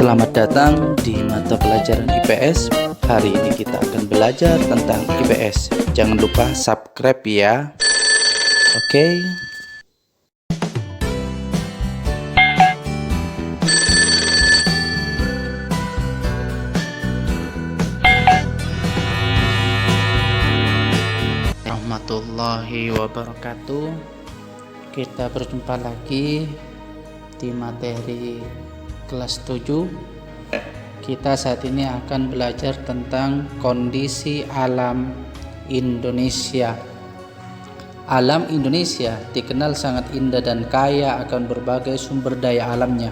Selamat datang di mata pelajaran IPS. Hari ini kita akan belajar tentang IPS. Jangan lupa subscribe ya. Oke. Rahmatullahi wabarakatuh. Kita berjumpa lagi di materi kelas 7. Kita saat ini akan belajar tentang kondisi alam Indonesia. Alam Indonesia dikenal sangat indah dan kaya akan berbagai sumber daya alamnya.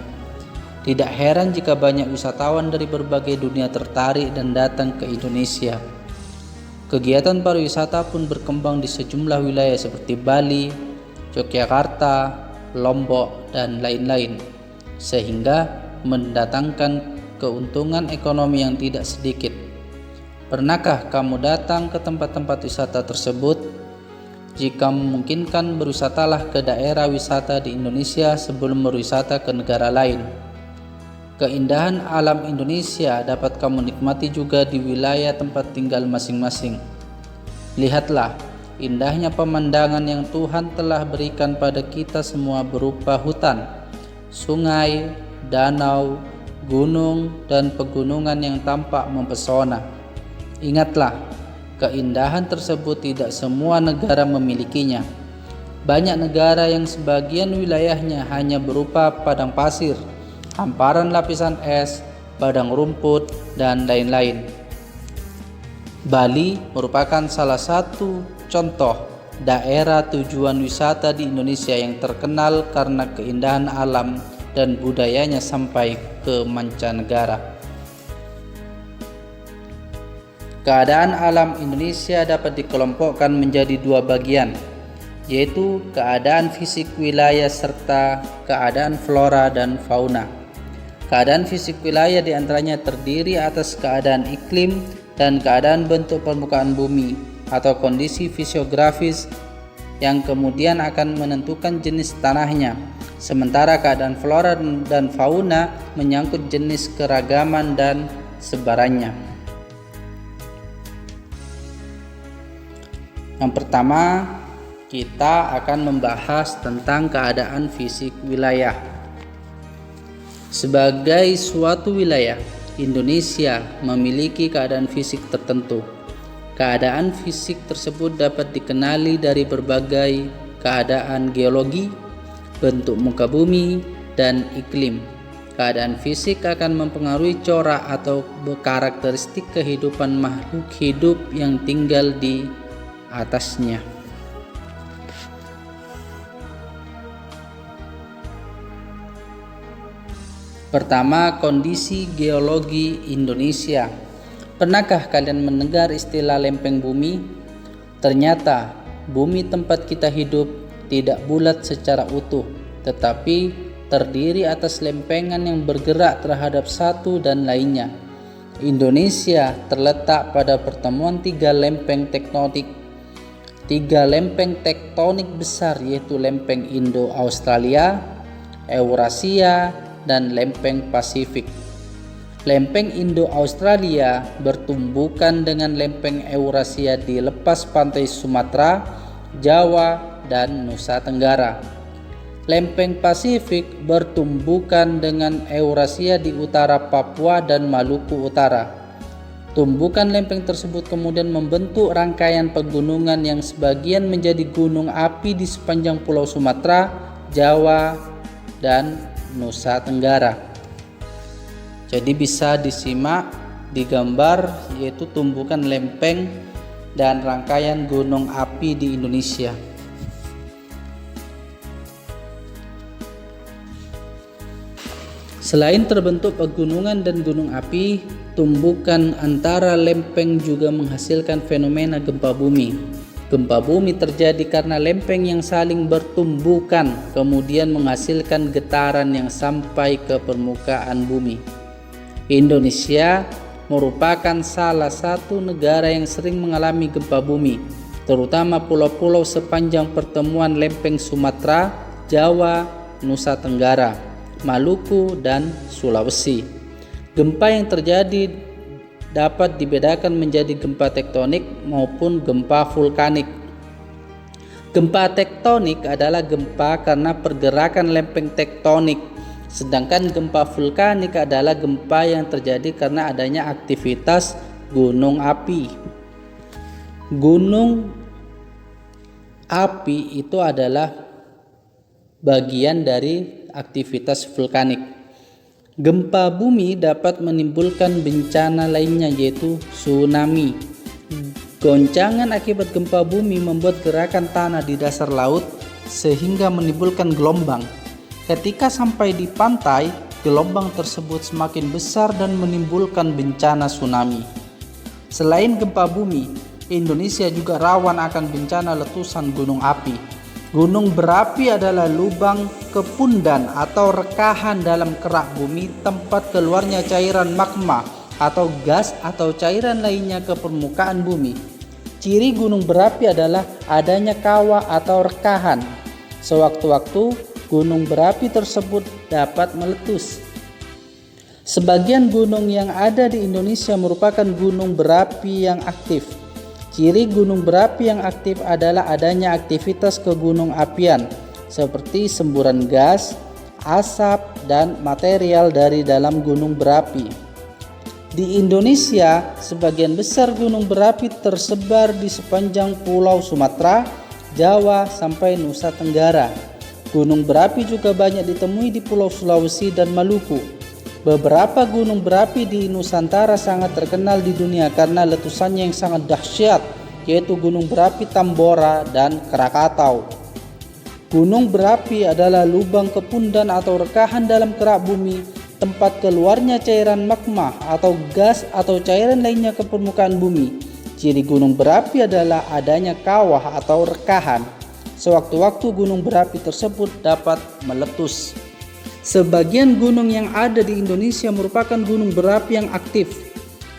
Tidak heran jika banyak wisatawan dari berbagai dunia tertarik dan datang ke Indonesia. Kegiatan pariwisata pun berkembang di sejumlah wilayah seperti Bali, Yogyakarta, Lombok, dan lain-lain, sehingga mendatangkan keuntungan ekonomi yang tidak sedikit. Pernahkah kamu datang ke tempat-tempat wisata tersebut? Jika memungkinkan, berwisatalah ke daerah wisata di Indonesia sebelum berwisata ke negara lain. Keindahan alam Indonesia dapat kamu nikmati juga di wilayah tempat tinggal masing-masing. Lihatlah indahnya pemandangan yang Tuhan telah berikan pada kita semua berupa hutan, sungai, danau, gunung, dan pegunungan yang tampak mempesona. Ingatlah, keindahan tersebut tidak semua negara memilikinya. Banyak negara yang sebagian wilayahnya hanya berupa padang pasir, hamparan lapisan es, padang rumput, dan lain-lain. Bali merupakan salah satu contoh daerah tujuan wisata di Indonesia yang terkenal karena keindahan alam dan budayanya sampai ke mancanegara. Keadaan alam Indonesia dapat dikelompokkan menjadi dua bagian, yaitu keadaan fisik wilayah serta keadaan flora dan fauna. Keadaan fisik wilayah diantaranya terdiri atas keadaan iklim dan keadaan bentuk permukaan bumi atau kondisi fisiografis yang kemudian akan menentukan jenis tanahnya. Sementara keadaan flora dan fauna menyangkut jenis keragaman dan sebarannya. Yang pertama, kita akan membahas tentang keadaan fisik wilayah. Sebagai suatu wilayah, Indonesia memiliki keadaan fisik tertentu. Keadaan fisik tersebut dapat dikenali dari berbagai keadaan geologi, bentuk muka bumi, dan iklim. Keadaan fisik akan mempengaruhi corak atau karakteristik kehidupan makhluk hidup yang tinggal di atasnya. Pertama, kondisi geologi Indonesia. Pernahkah kalian mendengar istilah lempeng bumi? Ternyata bumi tempat kita hidup tidak bulat secara utuh, tetapi terdiri atas lempengan yang bergerak terhadap satu dan lainnya. Indonesia terletak pada pertemuan tiga lempeng tektonik besar, yaitu lempeng Indo-Australia, Eurasia, dan lempeng Pasifik. Lempeng Indo-Australia bertumbukan dengan lempeng Eurasia di lepas pantai Sumatera, Jawa, dan Nusa Tenggara. Lempeng Pasifik bertumbukan dengan Eurasia di utara Papua dan Maluku Utara. Tumbukan lempeng tersebut kemudian membentuk rangkaian pegunungan yang sebagian menjadi gunung api di sepanjang Pulau Sumatera, Jawa, dan Nusa Tenggara. Jadi bisa disimak di gambar, yaitu tumbukan lempeng dan rangkaian gunung api di Indonesia. Selain terbentuk pegunungan dan gunung api, tumbukan antara lempeng juga menghasilkan fenomena gempa bumi. Gempa bumi terjadi karena lempeng yang saling bertumbukan kemudian menghasilkan getaran yang sampai ke permukaan bumi. Indonesia merupakan salah satu negara yang sering mengalami gempa bumi, terutama pulau-pulau sepanjang pertemuan lempeng Sumatera, Jawa, Nusa Tenggara, Maluku, dan Sulawesi. Gempa yang terjadi dapat dibedakan menjadi gempa tektonik maupun gempa vulkanik. Gempa tektonik adalah gempa karena pergerakan lempeng tektonik, sedangkan gempa vulkanik adalah gempa yang terjadi karena adanya aktivitas gunung api. Gunung api itu adalah bagian dari aktivitas vulkanik. Gempa bumi dapat menimbulkan bencana lainnya yaitu tsunami. Goncangan akibat gempa bumi membuat gerakan tanah di dasar laut sehingga menimbulkan gelombang. Ketika sampai di pantai, gelombang tersebut semakin besar dan menimbulkan bencana tsunami. Selain gempa bumi, Indonesia juga rawan akan bencana letusan gunung api. Gunung berapi adalah lubang kepundan atau rekahan dalam kerak bumi tempat keluarnya cairan magma atau gas atau cairan lainnya ke permukaan bumi. Ciri gunung berapi adalah adanya kawah atau rekahan. Sewaktu-waktu gunung berapi tersebut dapat meletus. Sebagian gunung yang ada di Indonesia merupakan gunung berapi yang aktif. Ciri gunung berapi yang aktif adalah adanya aktivitas kegunung apian seperti semburan gas, asap, dan material dari dalam gunung berapi. Di Indonesia, sebagian besar gunung berapi tersebar di sepanjang Pulau Sumatera, Jawa, sampai Nusa Tenggara. Gunung berapi juga banyak ditemui di Pulau Sulawesi dan Maluku. Beberapa gunung berapi di Nusantara sangat terkenal di dunia karena letusannya yang sangat dahsyat, yaitu Gunung Berapi Tambora dan Krakatau. Gunung berapi adalah lubang kepundan atau rekahan dalam kerak bumi, tempat keluarnya cairan magma atau gas atau cairan lainnya ke permukaan bumi. Ciri gunung berapi adalah adanya kawah atau rekahan. Sewaktu-waktu gunung berapi tersebut dapat meletus. Sebagian gunung yang ada di Indonesia merupakan gunung berapi yang aktif.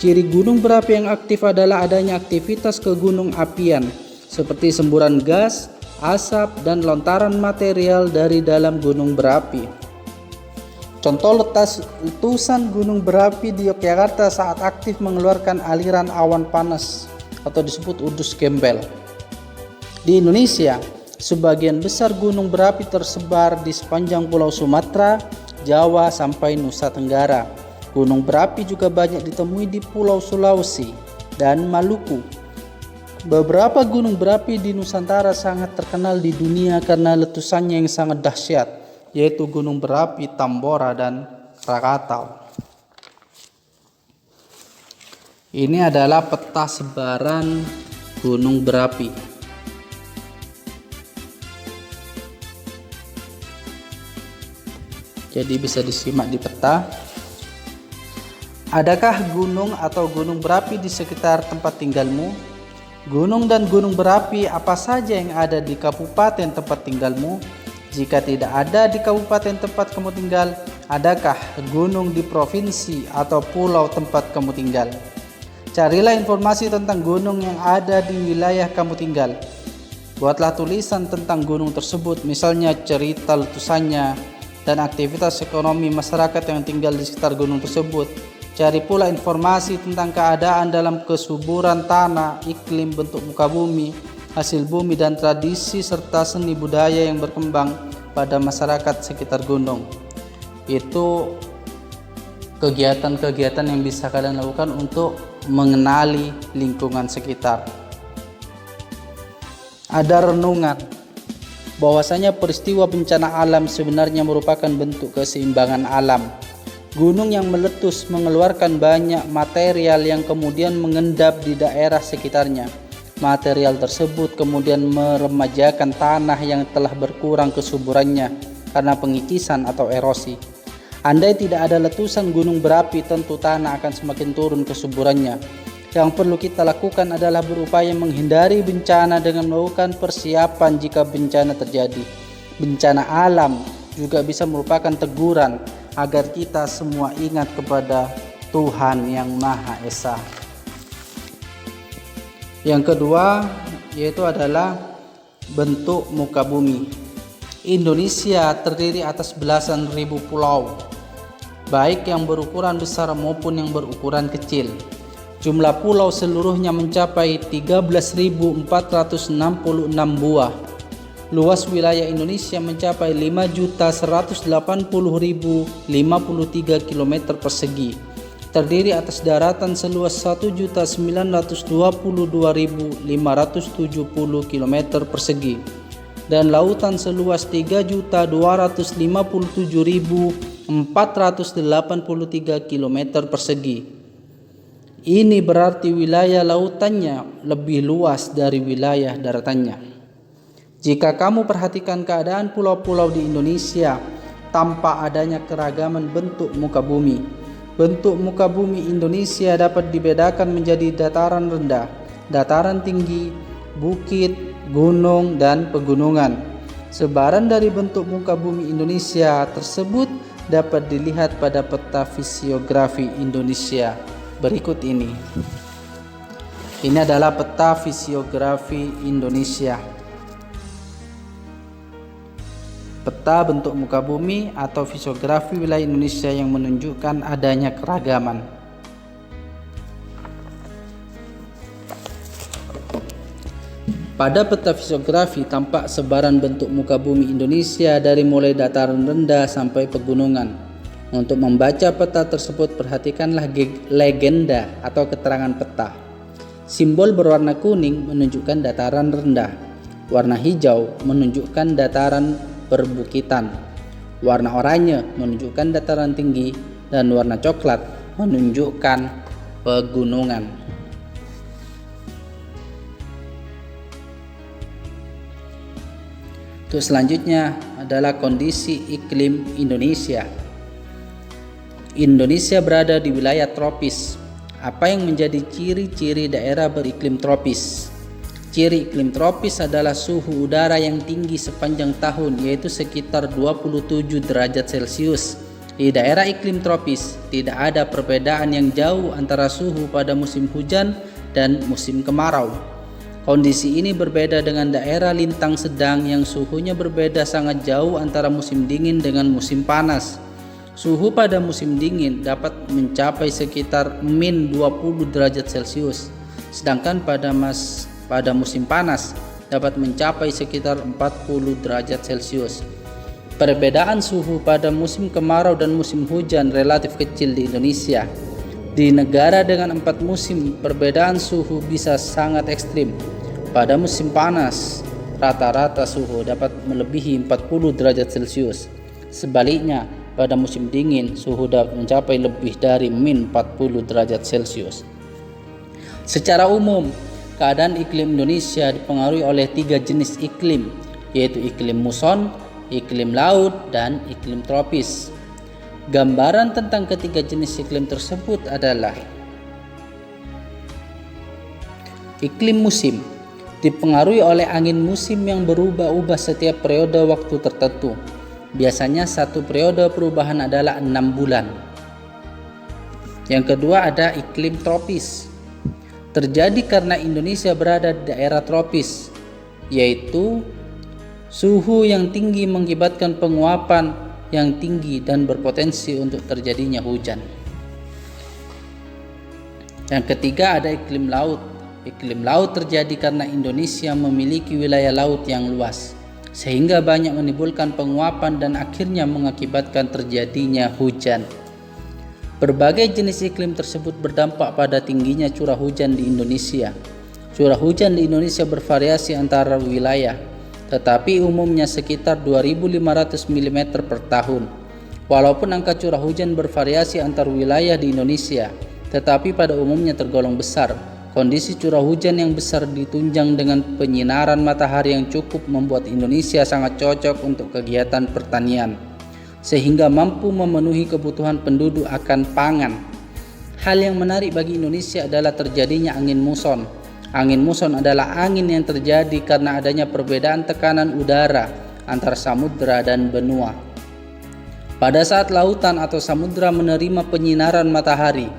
Ciri gunung berapi yang aktif adalah adanya aktivitas kegunung apian seperti semburan gas, asap, dan lontaran material dari dalam gunung berapi. Contoh letusan gunung berapi di Yogyakarta saat aktif mengeluarkan aliran awan panas atau disebut udus gembel. Di Indonesia, sebagian besar gunung berapi tersebar di sepanjang Pulau Sumatera, Jawa, sampai Nusa Tenggara. Gunung berapi juga banyak ditemui di Pulau Sulawesi dan Maluku. Beberapa gunung berapi di Nusantara sangat terkenal di dunia karena letusannya yang sangat dahsyat, yaitu Gunung Berapi Tambora dan Krakatau. Ini adalah peta sebaran gunung berapi. Jadi bisa disimak di peta. Adakah gunung atau gunung berapi di sekitar tempat tinggalmu? Gunung dan gunung berapi apa saja yang ada di kabupaten tempat tinggalmu? Jika tidak ada di kabupaten tempat kamu tinggal, adakah gunung di provinsi atau pulau tempat kamu tinggal? Carilah informasi tentang gunung yang ada di wilayah kamu tinggal. Buatlah tulisan tentang gunung tersebut, misalnya cerita letusannya dan aktivitas ekonomi masyarakat yang tinggal di sekitar gunung tersebut. Cari pula informasi tentang keadaan dalam kesuburan tanah, iklim, bentuk muka bumi, hasil bumi, dan tradisi serta seni budaya yang berkembang pada masyarakat sekitar gunung. Itu kegiatan-kegiatan yang bisa kalian lakukan untuk mengenali lingkungan sekitar. Ada renungan bahwasanya peristiwa bencana alam sebenarnya merupakan bentuk keseimbangan alam. Gunung yang meletus mengeluarkan banyak material yang kemudian mengendap di daerah sekitarnya. Material tersebut kemudian meremajakan tanah yang telah berkurang kesuburannya karena pengikisan atau erosi. Andai tidak ada letusan gunung berapi, tentu tanah akan semakin turun kesuburannya. Yang perlu kita lakukan adalah berupaya menghindari bencana dengan melakukan persiapan jika bencana terjadi. Bencana alam juga bisa merupakan teguran agar kita semua ingat kepada Tuhan yang Maha Esa. Yang kedua yaitu adalah bentuk muka bumi. Indonesia terdiri atas belasan ribu pulau. baik yang berukuran besar maupun yang berukuran kecil. Jumlah pulau seluruhnya mencapai 13.466 buah. Luas wilayah Indonesia mencapai 5.180.053 km persegi. Terdiri atas daratan seluas 1.922.570 km persegi dan lautan seluas 3.257.483 km persegi. Ini berarti wilayah lautannya lebih luas dari wilayah daratannya. Jika kamu perhatikan keadaan pulau-pulau di Indonesia, tampak adanya keragaman bentuk muka bumi. Bentuk muka bumi Indonesia dapat dibedakan menjadi dataran rendah, dataran tinggi, bukit, gunung, dan pegunungan. Sebaran dari bentuk muka bumi Indonesia tersebut dapat dilihat pada peta fisiografi Indonesia berikut ini. Ini adalah peta fisiografi Indonesia. Peta bentuk muka bumi atau fisiografi wilayah Indonesia yang menunjukkan adanya keragaman. Pada peta fisiografi tampak sebaran bentuk muka bumi Indonesia dari mulai dataran rendah sampai pegunungan. Untuk membaca peta tersebut, perhatikanlah legenda atau keterangan peta. Simbol berwarna kuning menunjukkan dataran rendah, warna hijau menunjukkan dataran perbukitan, warna oranye menunjukkan dataran tinggi, dan warna coklat menunjukkan pegunungan. Untuk selanjutnya adalah kondisi iklim Indonesia. Indonesia berada di wilayah tropis. Apa yang menjadi ciri-ciri daerah beriklim tropis? Ciri iklim tropis adalah suhu udara yang tinggi sepanjang tahun, yaitu sekitar 27 derajat Celcius. Di daerah iklim tropis tidak ada perbedaan yang jauh antara suhu pada musim hujan dan musim kemarau. Kondisi ini berbeda dengan daerah lintang sedang yang suhunya berbeda sangat jauh antara musim dingin dengan musim panas. Suhu pada musim dingin dapat mencapai sekitar min 20 derajat Celcius, sedangkan pada musim panas dapat mencapai sekitar 40 derajat Celcius. Perbedaan suhu pada musim kemarau dan musim hujan relatif kecil di Indonesia. Di negara dengan 4 musim, perbedaan suhu bisa sangat ekstrim. Pada musim panas, rata-rata suhu dapat melebihi 40 derajat Celcius. Sebaliknya, pada musim dingin, suhu dapat mencapai lebih dari min 40 derajat Celcius. Secara umum, keadaan iklim Indonesia dipengaruhi oleh 3 jenis iklim, yaitu iklim muson, iklim laut, dan iklim tropis. Gambaran tentang ketiga jenis iklim tersebut adalah: iklim musim dipengaruhi oleh angin musim yang berubah-ubah setiap periode waktu tertentu. Biasanya satu periode perubahan adalah 6 bulan. Yang kedua ada iklim tropis. Terjadi karena Indonesia berada di daerah tropis, yaitu suhu yang tinggi mengakibatkan penguapan yang tinggi dan berpotensi untuk terjadinya hujan. Yang ketiga ada iklim laut. Iklim laut terjadi karena Indonesia memiliki wilayah laut yang luas, sehingga banyak menimbulkan penguapan dan akhirnya mengakibatkan terjadinya hujan. Berbagai jenis iklim tersebut berdampak pada tingginya curah hujan di Indonesia. Curah hujan di Indonesia bervariasi antara wilayah, tetapi umumnya sekitar 2.500 mm per tahun. Walaupun angka curah hujan bervariasi antar wilayah di Indonesia, tetapi pada umumnya tergolong besar. Kondisi curah hujan yang besar ditunjang dengan penyinaran matahari yang cukup membuat Indonesia sangat cocok untuk kegiatan pertanian, sehingga mampu memenuhi kebutuhan penduduk akan pangan. Hal yang menarik bagi Indonesia adalah terjadinya angin muson. Angin muson adalah angin yang terjadi karena adanya perbedaan tekanan udara antara samudera dan benua. Pada saat lautan atau samudera menerima penyinaran matahari,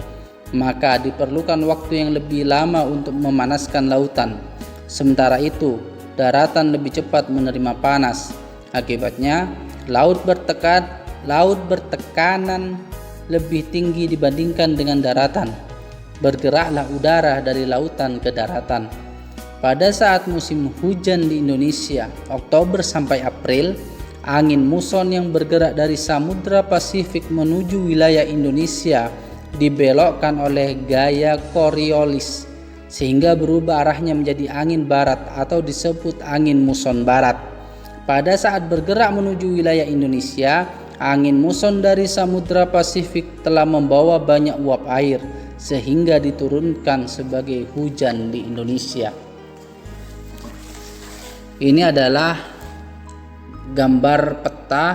maka diperlukan waktu yang lebih lama untuk memanaskan lautan. Sementara itu, daratan lebih cepat menerima panas. Akibatnya, laut bertekanan lebih tinggi dibandingkan dengan daratan. Bergeraklah udara dari lautan ke daratan. Pada saat musim hujan di Indonesia, Oktober sampai April, angin muson yang bergerak dari Samudra Pasifik menuju wilayah Indonesia dibelokkan oleh gaya Coriolis sehingga berubah arahnya menjadi angin barat atau disebut angin muson barat. Pada saat bergerak menuju wilayah Indonesia, angin muson dari Samudra Pasifik telah membawa banyak uap air sehingga diturunkan sebagai hujan di Indonesia. Ini adalah gambar peta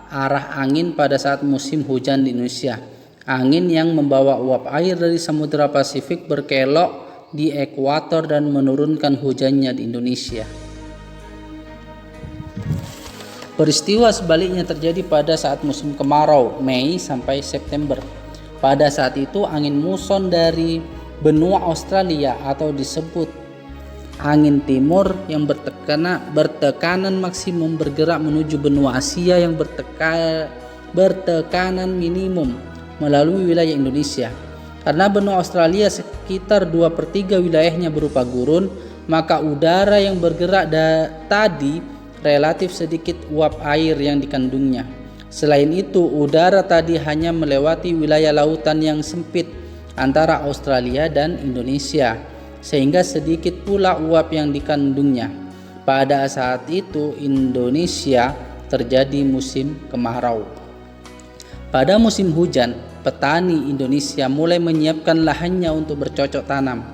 arah angin pada saat musim hujan di Indonesia. Angin yang membawa uap air dari Samudra Pasifik berkelok di ekuator dan menurunkan hujannya di Indonesia. Peristiwa sebaliknya terjadi pada saat musim kemarau, Mei sampai September. Pada saat itu angin muson dari benua Australia atau disebut angin timur yang bertekanan maksimum bergerak menuju benua Asia yang bertekanan minimum melalui wilayah Indonesia. Karena benua Australia sekitar 2/3 wilayahnya berupa gurun, maka udara yang bergerak tadi relatif sedikit uap air yang dikandungnya. Selain itu, udara tadi hanya melewati wilayah lautan yang sempit antara Australia dan Indonesia, sehingga sedikit pula uap yang dikandungnya. Pada saat itu, Indonesia terjadi musim kemarau. Pada musim hujan, petani Indonesia mulai menyiapkan lahannya untuk bercocok tanam.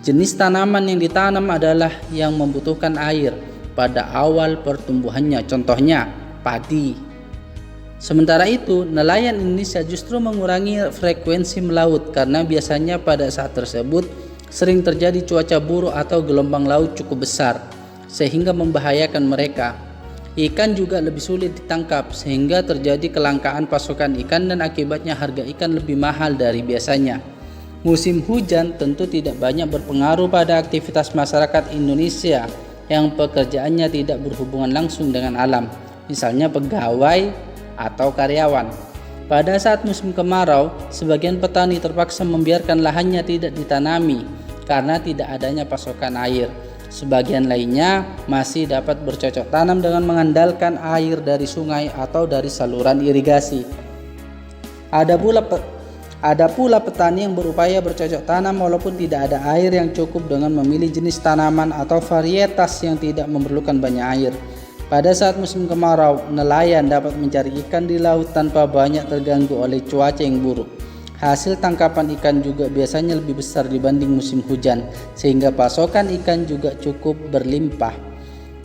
Jenis tanaman yang ditanam adalah yang membutuhkan air pada awal pertumbuhannya, contohnya padi. Sementara itu, nelayan Indonesia justru mengurangi frekuensi melaut karena biasanya pada saat tersebut sering terjadi cuaca buruk atau gelombang laut cukup besar sehingga membahayakan mereka. Ikan juga lebih sulit ditangkap sehingga terjadi kelangkaan pasokan ikan dan akibatnya harga ikan lebih mahal dari biasanya. Musim hujan tentu tidak banyak berpengaruh pada aktivitas masyarakat Indonesia yang pekerjaannya tidak berhubungan langsung dengan alam, misalnya pegawai atau karyawan. Pada saat musim kemarau, sebagian petani terpaksa membiarkan lahannya tidak ditanami karena tidak adanya pasokan air. Sebagian lainnya masih dapat bercocok tanam dengan mengandalkan air dari sungai atau dari saluran irigasi. Ada pula petani yang berupaya bercocok tanam walaupun tidak ada air yang cukup dengan memilih jenis tanaman atau varietas yang tidak memerlukan banyak air. Pada saat musim kemarau, nelayan dapat mencari ikan di laut tanpa banyak terganggu oleh cuaca yang buruk. Hasil tangkapan ikan juga biasanya lebih besar dibanding musim hujan, sehingga pasokan ikan juga cukup berlimpah.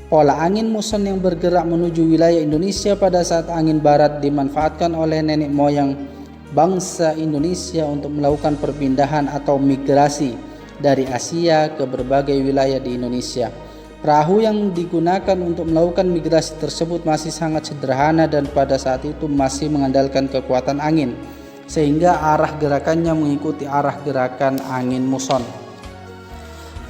Pola angin muson yang bergerak menuju wilayah Indonesia pada saat angin barat dimanfaatkan oleh nenek moyang bangsa Indonesia untuk melakukan perpindahan atau migrasi dari Asia ke berbagai wilayah di Indonesia. Perahu yang digunakan untuk melakukan migrasi tersebut masih sangat sederhana dan pada saat itu masih mengandalkan kekuatan angin, sehingga arah gerakannya mengikuti arah gerakan angin muson.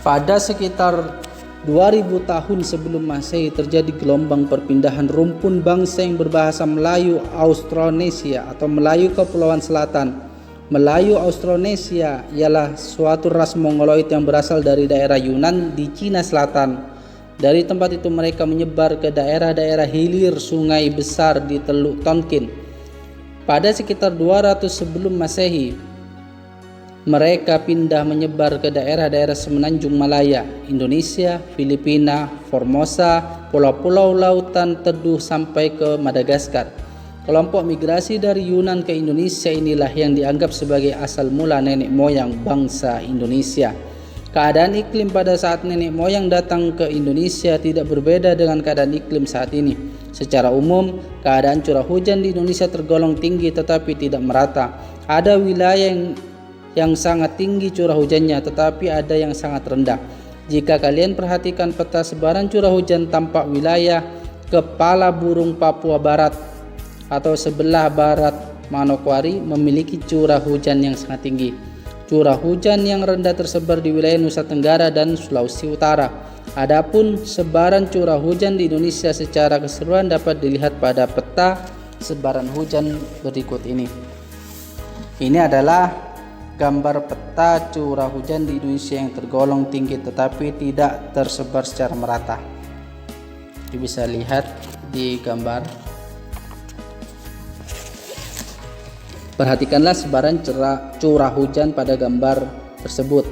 Pada sekitar 2000 tahun sebelum Masehi terjadi gelombang perpindahan rumpun bangsa yang berbahasa Melayu Austronesia atau Melayu Kepulauan Selatan. Melayu Austronesia ialah suatu ras Mongoloid yang berasal dari daerah Yunan di Cina Selatan. Dari tempat itu mereka menyebar ke daerah-daerah hilir sungai besar di Teluk Tonkin. Pada sekitar 200 sebelum Masehi, mereka pindah menyebar ke daerah-daerah semenanjung Malaya, Indonesia, Filipina, Formosa, pulau-pulau lautan teduh sampai ke Madagaskar. Kelompok migrasi dari Yunan ke Indonesia inilah yang dianggap sebagai asal mula nenek moyang bangsa Indonesia. Keadaan iklim pada saat nenek moyang datang ke Indonesia tidak berbeda dengan keadaan iklim saat ini. Secara umum, keadaan curah hujan di Indonesia tergolong tinggi tetapi tidak merata. Ada wilayah yang sangat tinggi curah hujannya tetapi ada yang sangat rendah. Jika kalian perhatikan peta sebaran curah hujan, tampak wilayah Kepala Burung Papua Barat atau sebelah barat Manokwari memiliki curah hujan yang sangat tinggi. Curah hujan yang rendah tersebar di wilayah Nusa Tenggara dan Sulawesi Utara. Adapun sebaran curah hujan di Indonesia secara keseluruhan dapat dilihat pada peta sebaran hujan berikut ini. Ini adalah gambar peta curah hujan di Indonesia yang tergolong tinggi tetapi tidak tersebar secara merata. Bisa lihat di gambar. Perhatikanlah sebaran curah hujan pada gambar tersebut.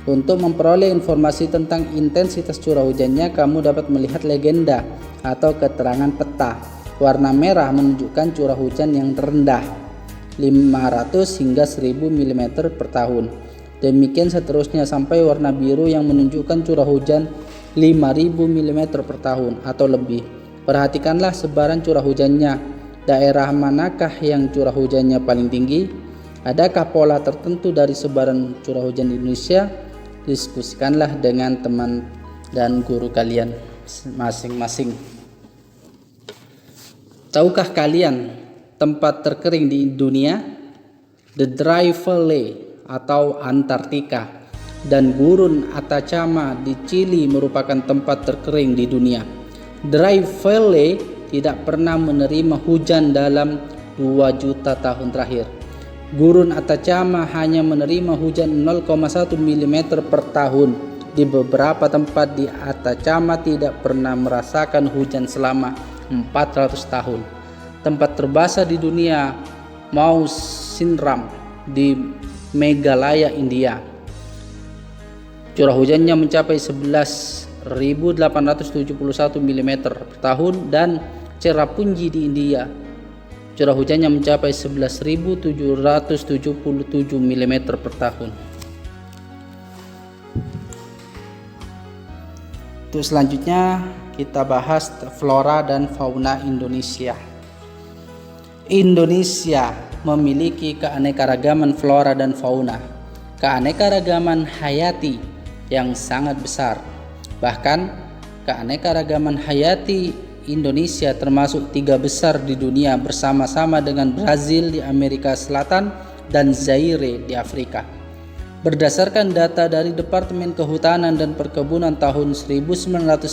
Untuk memperoleh informasi tentang intensitas curah hujannya, kamu dapat melihat legenda atau keterangan peta. Warna merah menunjukkan curah hujan yang rendah, 500 hingga 1000 mm per tahun. Demikian seterusnya sampai warna biru yang menunjukkan curah hujan 5000 mm per tahun atau lebih. Perhatikanlah sebaran curah hujannya. Daerah manakah yang curah hujannya paling tinggi? Adakah pola tertentu dari sebaran curah hujan di Indonesia? Diskusikanlah dengan teman dan guru kalian masing-masing. Tahukah kalian tempat terkering di dunia? The Dry Valley atau Antartika dan gurun Atacama di Chili merupakan tempat terkering di dunia. Dry Valley tidak pernah menerima hujan dalam 2 juta tahun terakhir. Gurun Atacama hanya menerima hujan 0,1 mm per tahun. Di beberapa tempat di Atacama tidak pernah merasakan hujan selama 400 tahun. Tempat terbasah di dunia, Mount Sinram di Meghalaya, India. Curah hujannya mencapai 11.871 mm per tahun, dan Cherrapunji di India curah hujannya mencapai 11.777 mm per tahun. Untuk selanjutnya kita bahas flora dan fauna Indonesia. Indonesia memiliki keanekaragaman flora dan fauna, keanekaragaman hayati yang sangat besar. Bahkan keanekaragaman hayati Indonesia termasuk 3 besar di dunia bersama-sama dengan Brazil di Amerika Selatan dan Zaire di Afrika. Berdasarkan data dari Departemen Kehutanan dan Perkebunan tahun 1999,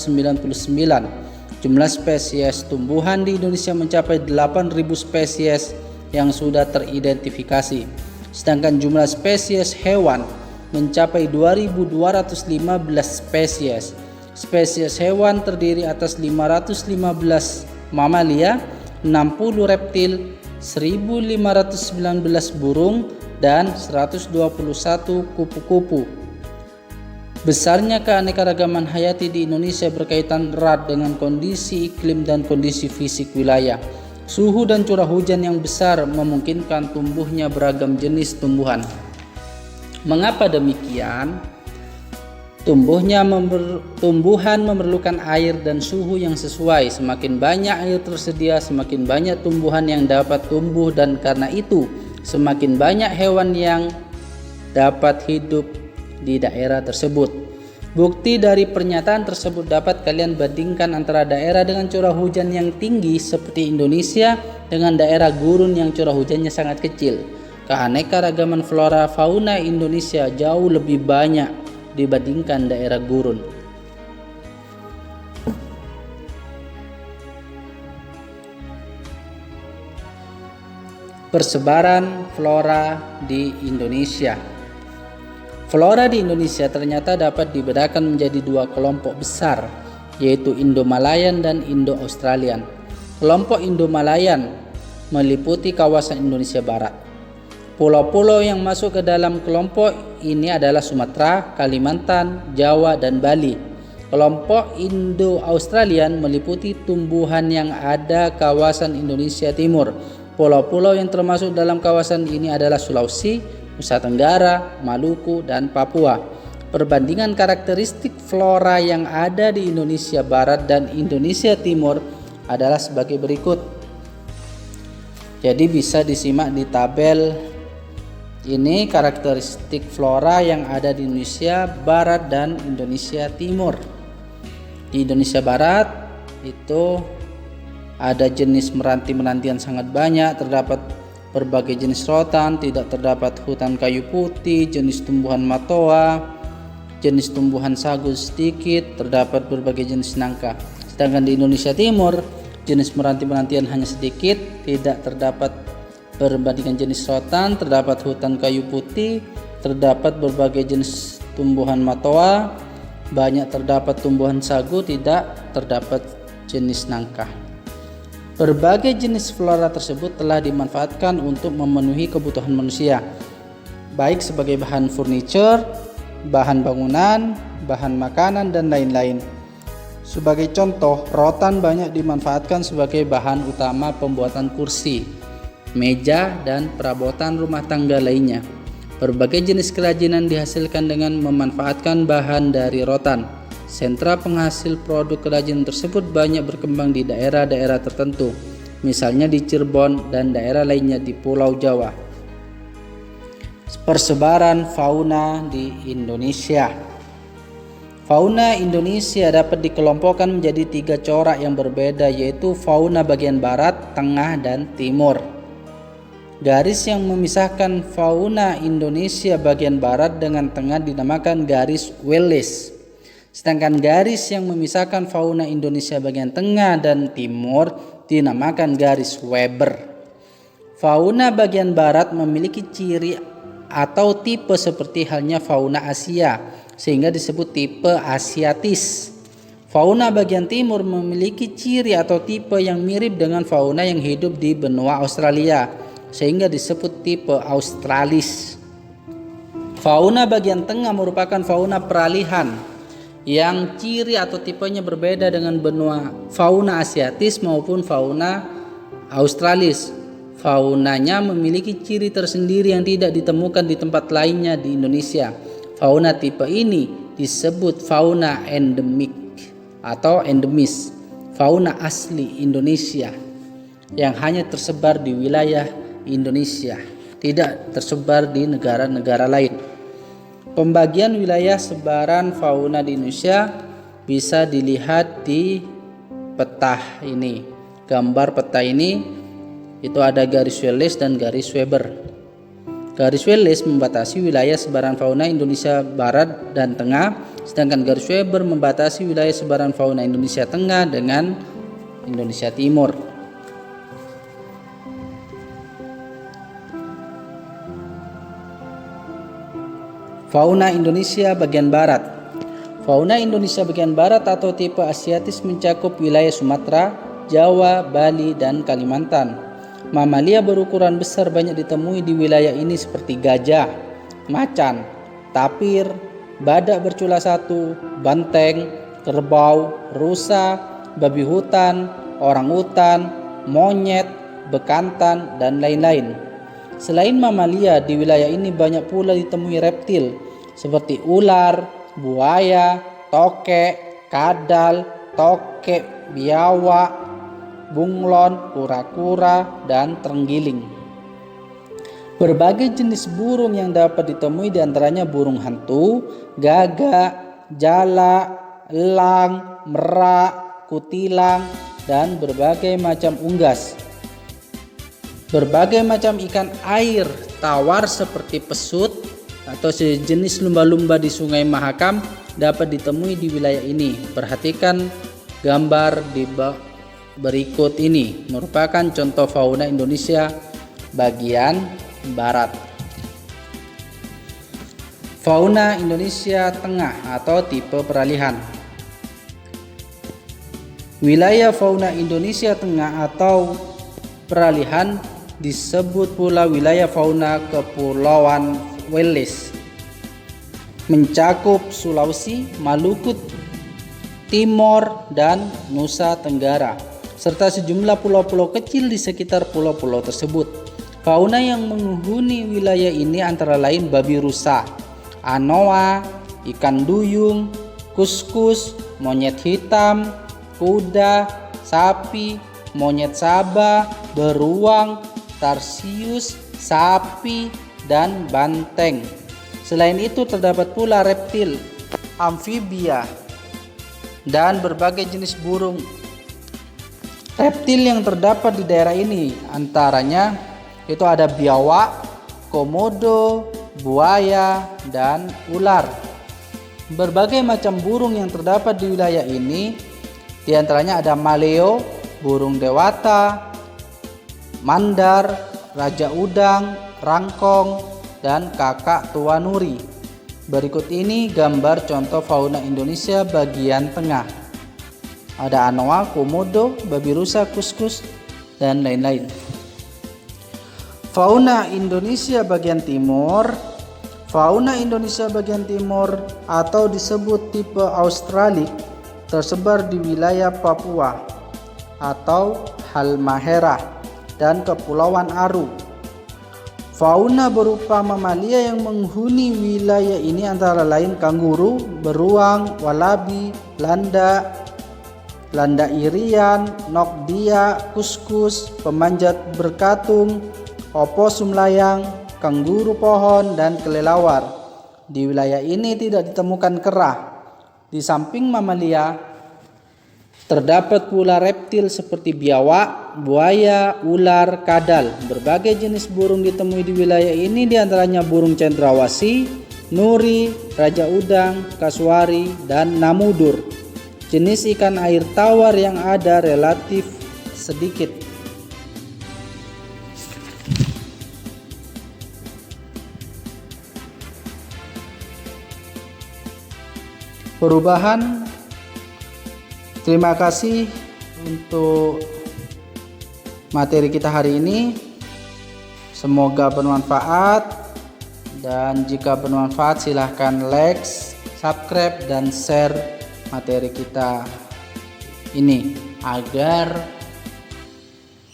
jumlah spesies tumbuhan di Indonesia mencapai 8.000 spesies yang sudah teridentifikasi. Sedangkan jumlah spesies hewan mencapai 2.215 spesies. Spesies hewan terdiri atas 515 mamalia, 60 reptil, 1519 burung, dan 121 kupu-kupu. Besarnya keanekaragaman hayati di Indonesia berkaitan erat dengan kondisi iklim dan kondisi fisik wilayah. Suhu dan curah hujan yang besar memungkinkan tumbuhnya beragam jenis tumbuhan. Mengapa demikian? Tumbuhan memerlukan air dan suhu yang sesuai. Semakin banyak air tersedia, semakin banyak tumbuhan yang dapat tumbuh, dan karena itu semakin banyak hewan yang dapat hidup di daerah tersebut. Bukti dari pernyataan tersebut dapat kalian bandingkan antara daerah dengan curah hujan yang tinggi seperti Indonesia dengan daerah gurun yang curah hujannya sangat kecil. Keanekaragaman flora fauna Indonesia jauh lebih banyak dibandingkan daerah gurun. Persebaran flora di Indonesia. Flora di Indonesia ternyata dapat dibedakan menjadi 2 kelompok besar, yaitu Indo-Malayan dan Indo-Australian. Kelompok Indo-Malayan meliputi kawasan Indonesia Barat. Pulau-pulau yang masuk ke dalam kelompok ini adalah Sumatera, Kalimantan, Jawa, dan Bali. Kelompok Indo-Australian meliputi tumbuhan yang ada kawasan Indonesia Timur. Pulau-pulau yang termasuk dalam kawasan ini adalah Sulawesi, Nusa Tenggara, Maluku, dan Papua. Perbandingan karakteristik flora yang ada di Indonesia Barat dan Indonesia Timur adalah sebagai berikut. Jadi bisa disimak di tabel ini karakteristik flora yang ada di Indonesia Barat dan Indonesia Timur. Di Indonesia Barat itu ada jenis meranti-merantian sangat banyak, terdapat berbagai jenis rotan, tidak terdapat hutan kayu putih, jenis tumbuhan matoa, jenis tumbuhan sagu sedikit, terdapat berbagai jenis nangka. Sedangkan di Indonesia Timur, jenis meranti-merantian hanya sedikit, tidak terdapat Perbandingan jenis rotan, terdapat hutan kayu putih, terdapat berbagai jenis tumbuhan matoa, banyak terdapat tumbuhan sagu, tidak terdapat jenis nangka. Berbagai jenis flora tersebut telah dimanfaatkan untuk memenuhi kebutuhan manusia, baik sebagai bahan furniture, bahan bangunan, bahan makanan, dan lain-lain. Sebagai contoh, rotan banyak dimanfaatkan sebagai bahan utama pembuatan kursi, meja, dan perabotan rumah tangga lainnya. Berbagai jenis kerajinan dihasilkan dengan memanfaatkan bahan dari rotan. Sentra penghasil produk kerajinan tersebut banyak berkembang di daerah-daerah tertentu, misalnya di Cirebon dan daerah lainnya di Pulau Jawa. Persebaran fauna di Indonesia. Fauna Indonesia dapat dikelompokkan menjadi 3 corak yang berbeda, yaitu fauna bagian barat, tengah, dan timur. Garis yang memisahkan fauna Indonesia bagian barat dengan tengah dinamakan garis Wallace. Sedangkan garis yang memisahkan fauna Indonesia bagian tengah dan timur dinamakan garis Weber. Fauna bagian barat memiliki ciri atau tipe seperti halnya fauna Asia, sehingga disebut tipe Asiatis. Fauna bagian timur memiliki ciri atau tipe yang mirip dengan fauna yang hidup di benua Australia, sehingga disebut tipe Australis. Fauna bagian tengah merupakan fauna peralihan yang ciri atau tipenya berbeda dengan benua fauna Asiatis maupun fauna Australis. Faunanya memiliki ciri tersendiri yang tidak ditemukan di tempat lainnya di Indonesia. Fauna tipe ini disebut fauna endemik atau endemis, fauna asli Indonesia yang hanya tersebar di wilayah Indonesia, tidak tersebar di negara-negara lain. Pembagian wilayah sebaran fauna di Indonesia bisa dilihat di peta ini. Gambar peta ini itu ada garis Wallace dan garis Weber. Garis Wallace membatasi wilayah sebaran fauna Indonesia barat dan tengah, sedangkan garis Weber membatasi wilayah sebaran fauna Indonesia tengah dengan Indonesia timur. Fauna Indonesia bagian barat. Fauna Indonesia bagian barat atau tipe Asiatis mencakup wilayah Sumatera, Jawa, Bali, dan Kalimantan. Mamalia berukuran besar banyak ditemui di wilayah ini seperti gajah, macan, tapir, badak bercula satu, banteng, kerbau, rusa, babi hutan, orangutan, monyet, bekantan, dan lain-lain. Selain mamalia, di wilayah ini banyak pula ditemui reptil seperti ular, buaya, tokek, kadal, tokek, biawak, bunglon, kura-kura, dan terenggiling. Berbagai jenis burung yang dapat ditemui diantaranya burung hantu, gagak, jalak, elang, merak, kutilang, dan berbagai macam unggas. Berbagai macam ikan air tawar seperti pesut atau sejenis lumba-lumba di Sungai Mahakam dapat ditemui di wilayah ini. Perhatikan gambar di berikut ini, merupakan contoh fauna Indonesia bagian barat. Fauna Indonesia tengah atau tipe peralihan. Wilayah fauna Indonesia tengah atau peralihan disebut pula wilayah fauna Kepulauan Wallace, mencakup Sulawesi, Maluku Timor, dan Nusa Tenggara, serta sejumlah pulau-pulau kecil di sekitar pulau-pulau tersebut. Fauna yang menghuni wilayah ini antara lain babi rusa, anoa, ikan duyung, kuskus, monyet hitam, kuda, sapi, monyet sabah, beruang, tarsius, sapi, dan banteng. Selain itu terdapat pula reptil, amfibia, dan berbagai jenis burung. Reptil yang terdapat di daerah ini antaranya itu ada biawak, komodo, buaya, dan ular. Berbagai macam burung yang terdapat di wilayah ini diantaranya ada maleo, burung dewata, mandar, raja udang, rangkong, dan kakak tua nuri. Berikut ini gambar contoh fauna Indonesia bagian tengah. Ada anoa, komodo, babi rusa, kuskus, dan lain-lain. Fauna Indonesia bagian timur. Fauna Indonesia bagian timur atau disebut tipe Australik tersebar di wilayah Papua atau Halmahera dan Kepulauan Aru. Fauna berupa mamalia yang menghuni wilayah ini antara lain kanguru, beruang, walabi, landa irian, nokdia, kuskus, pemanjat berkatung, oposum layang, kanguru pohon, dan kelelawar. Di wilayah ini tidak ditemukan kera. Di samping mamalia, terdapat pula reptil seperti biawak, buaya, ular, kadal. Berbagai jenis burung ditemui di wilayah ini, diantaranya burung cendrawasih, nuri, raja udang, kasuari, dan namudur. Jenis ikan air tawar yang ada relatif sedikit. Perubahan. Terima kasih untuk materi kita hari ini. Semoga bermanfaat, dan jika bermanfaat silahkan like, subscribe, dan share materi kita ini agar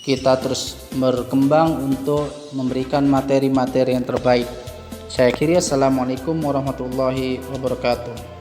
kita terus berkembang untuk memberikan materi-materi yang terbaik. Saya akhiri, assalamualaikum warahmatullahi wabarakatuh.